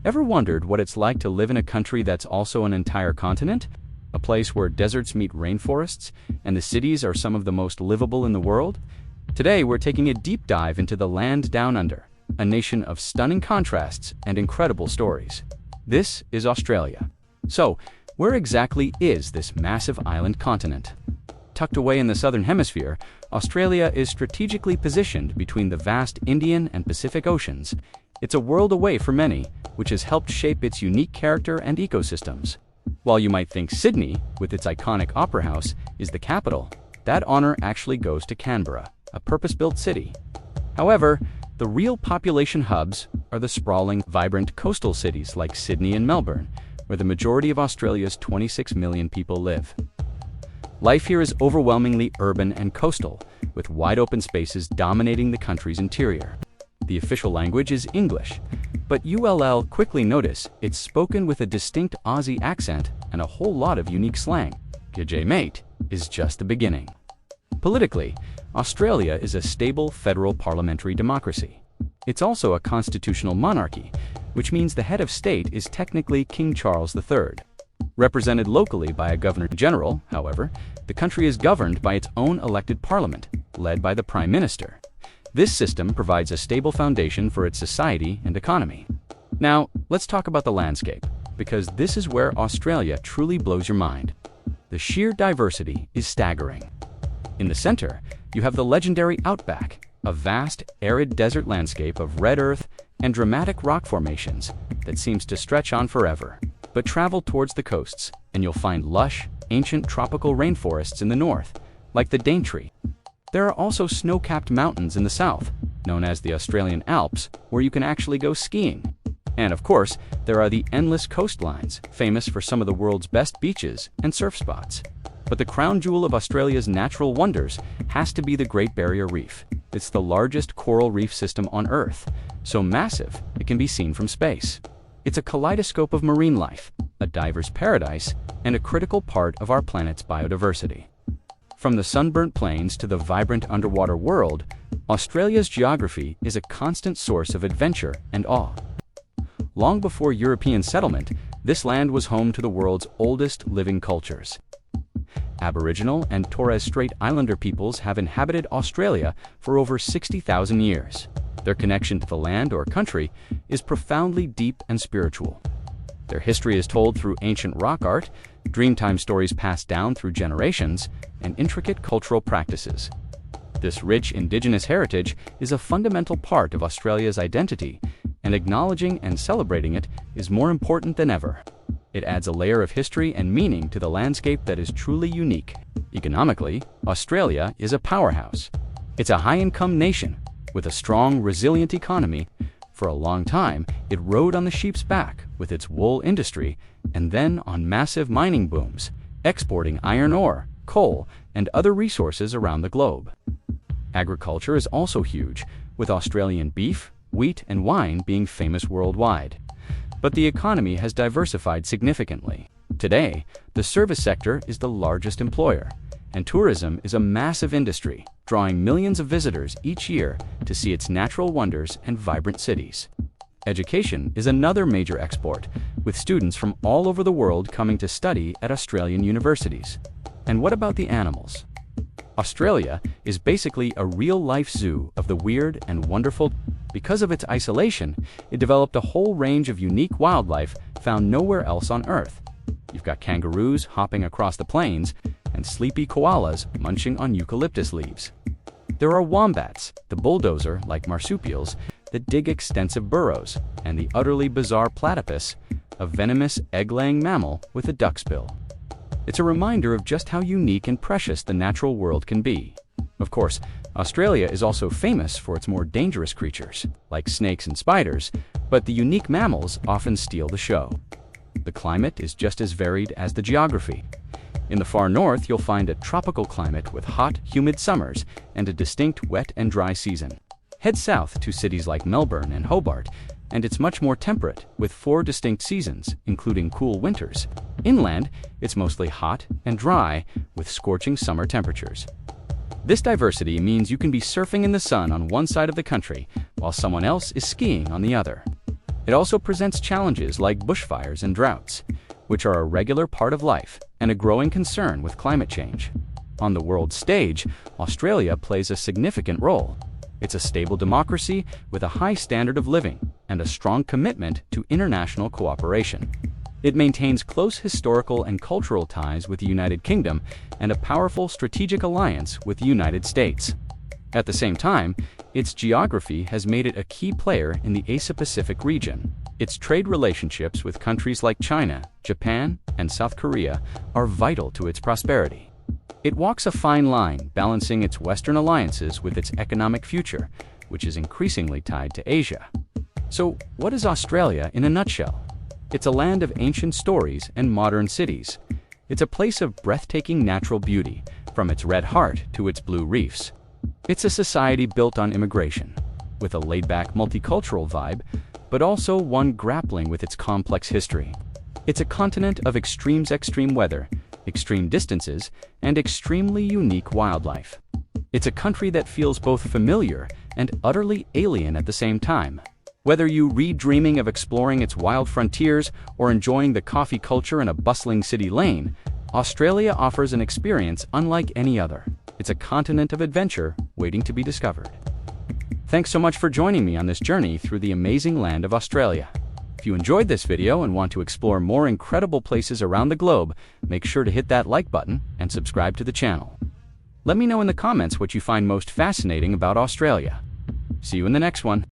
Ever wondered what it's like to live in a country that's also an entire continent? A place where deserts meet rainforests, and the cities are some of the most livable in the world? Today, we're taking a deep dive into the land down under, a nation of stunning contrasts and incredible stories. This is Australia. So, where exactly is this massive island continent? Tucked away in the southern hemisphere, Australia is strategically positioned between the vast Indian and Pacific Oceans. It's a world away for many, which has helped shape its unique character and ecosystems. While you might think Sydney, with its iconic opera house, is the capital, that honor actually goes to Canberra, a purpose-built city. However, the real population hubs are the sprawling, vibrant coastal cities like Sydney and Melbourne, where the majority of Australia's 26 million people live. Life here is overwhelmingly urban and coastal, with wide-open spaces dominating the country's interior. The official language is English, but you'll quickly notice it's spoken with a distinct Aussie accent and a whole lot of unique slang. "G'day mate" is just the beginning. Politically, Australia is a stable federal parliamentary democracy. It's also a constitutional monarchy, which means the head of state is technically King Charles III. Represented locally by a Governor-General, however, the country is governed by its own elected parliament, led by the Prime Minister. This system provides a stable foundation for its society and economy. Now, let's talk about the landscape, because this is where Australia truly blows your mind. The sheer diversity is staggering. In the center, you have the legendary outback, a vast, arid desert landscape of red earth and dramatic rock formations that seems to stretch on forever. But travel towards the coasts, and you'll find lush, ancient tropical rainforests in the north, like the Daintree. There are also snow-capped mountains in the south, known as the Australian Alps, where you can actually go skiing. And of course, there are the endless coastlines, famous for some of the world's best beaches and surf spots. But the crown jewel of Australia's natural wonders has to be the Great Barrier Reef. It's the largest coral reef system on Earth, so massive it can be seen from space. It's a kaleidoscope of marine life, a diver's paradise, and a critical part of our planet's biodiversity. From the sunburnt plains to the vibrant underwater world, Australia's geography is a constant source of adventure and awe. Long before European settlement, this land was home to the world's oldest living cultures. Aboriginal and Torres Strait Islander peoples have inhabited Australia for over 60,000 years. Their connection to the land or country is profoundly deep and spiritual. Their history is told through ancient rock art, Dreamtime stories passed down through generations, and intricate cultural practices. This rich indigenous heritage is a fundamental part of Australia's identity, and acknowledging and celebrating it is more important than ever. It adds a layer of history and meaning to the landscape that is truly unique. Economically, Australia is a powerhouse. It's a high-income nation with a strong, resilient economy. For a long time, it rode on the sheep's back with its wool industry, and then on massive mining booms, exporting iron ore, coal, and other resources around the globe. Agriculture is also huge, with Australian beef, wheat, and wine being famous worldwide. But the economy has diversified significantly. Today, the service sector is the largest employer, and tourism is a massive industry, drawing millions of visitors each year to see its natural wonders and vibrant cities. Education is another major export, with students from all over the world coming to study at Australian universities. And what about the animals? Australia is basically a real-life zoo of the weird and wonderful. Because of its isolation, it developed a whole range of unique wildlife found nowhere else on Earth. You've got kangaroos hopping across the plains, and sleepy koalas munching on eucalyptus leaves. There are wombats, the bulldozer-like marsupials that dig extensive burrows, and the utterly bizarre platypus, a venomous egg-laying mammal with a duckbill. It's a reminder of just how unique and precious the natural world can be. Of course, Australia is also famous for its more dangerous creatures, like snakes and spiders, but the unique mammals often steal the show. The climate is just as varied as the geography. In the far north, you'll find a tropical climate with hot, humid summers and a distinct wet and dry season. Head south to cities like Melbourne and Hobart, and it's much more temperate, with 4 distinct seasons, including cool winters. Inland, it's mostly hot and dry, with scorching summer temperatures. This diversity means you can be surfing in the sun on one side of the country, while someone else is skiing on the other. It also presents challenges like bushfires and droughts, which are a regular part of life and a growing concern with climate change. On the world stage, Australia plays a significant role. It's a stable democracy with a high standard of living and a strong commitment to international cooperation. It maintains close historical and cultural ties with the United Kingdom and a powerful strategic alliance with the United States. At the same time, its geography has made it a key player in the Asia-Pacific region. Its trade relationships with countries like China, Japan, and South Korea are vital to its prosperity. It walks a fine line, balancing its Western alliances with its economic future, which is increasingly tied to Asia. So, what is Australia in a nutshell? It's a land of ancient stories and modern cities. It's a place of breathtaking natural beauty, from its red heart to its blue reefs. It's a society built on immigration, with a laid-back multicultural vibe, but also one grappling with its complex history. It's a continent of extreme weather, extreme distances, and extremely unique wildlife. It's a country that feels both familiar and utterly alien at the same time. Whether you read dreaming of exploring its wild frontiers or enjoying the coffee culture in a bustling city lane, Australia offers an experience unlike any other. It's a continent of adventure waiting to be discovered. Thanks so much for joining me on this journey through the amazing land of Australia. If you enjoyed this video and want to explore more incredible places around the globe, make sure to hit that like button and subscribe to the channel. Let me know in the comments what you find most fascinating about Australia. See you in the next one.